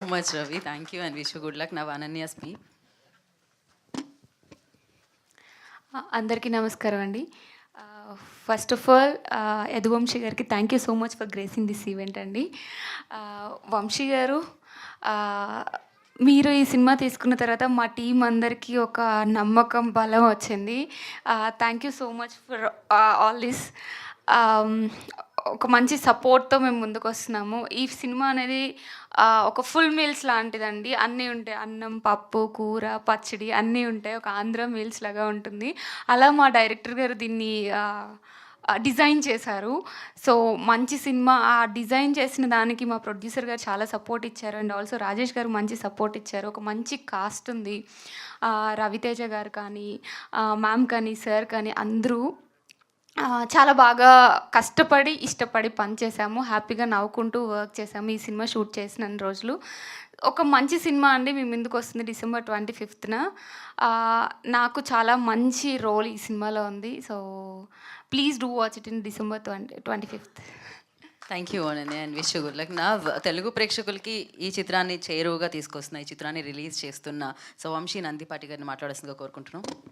Much Ravi. Thank you and wish you good luck. Now Ananya speak. అందరికీ నమస్కారం అండి. First of all Yaduvanshi గారికి thank you so much for gracing this event అండి. వంశీ గారు, మీరు ఈ సినిమా తీసుకున్న తర్వాత మా టీం అందరికీ ఒక నమ్మకం, బలం వచ్చింది. Thank you so much for all this. ఒక మంచి సపోర్ట్తో మేము ముందుకు వస్తున్నాము. ఈ సినిమా అనేది ఒక ఫుల్ మీల్స్ లాంటిదండి. అన్నీ ఉంటాయి, అన్నం, పప్పు, కూర, పచ్చడి అన్నీ ఉంటాయి. ఒక ఆంధ్ర మీల్స్ లాగా ఉంటుంది. అలా మా డైరెక్టర్ గారు దీన్ని డిజైన్ చేశారు. సో మంచి సినిమా. ఆ డిజైన్ చేసిన దానికి మా ప్రొడ్యూసర్ గారు చాలా సపోర్ట్ ఇచ్చారు. అండ్ ఆల్సో రాజేష్ గారు మంచి సపోర్ట్ ఇచ్చారు. ఒక మంచి కాస్ట్ ఉంది. రవితేజ గారు కానీ, మ్యామ్ కానీ, సార్ కానీ అందరూ చాలా బాగా కష్టపడి, ఇష్టపడి పనిచేసాము. హ్యాపీగా నవ్వుకుంటూ వర్క్ చేసాము ఈ సినిమా షూట్ చేసినన్ని రోజులు. ఒక మంచి సినిమా అండి మీ ముందుకు వస్తుంది December 25th. నాకు చాలా మంచి రోల్ ఈ సినిమాలో ఉంది. So please do watch it in December 25th. Thank you Ananya and wish you good luck. నా తెలుగు ప్రేక్షకులకి ఈ చిత్రాన్ని చేరువుగా తీసుకొస్తున్న, ఈ చిత్రాన్ని రిలీజ్ చేస్తున్న సో వంశీ నందిపాటి గారిని మాట్లాడాల్సిందిగా కోరుకుంటున్నాం.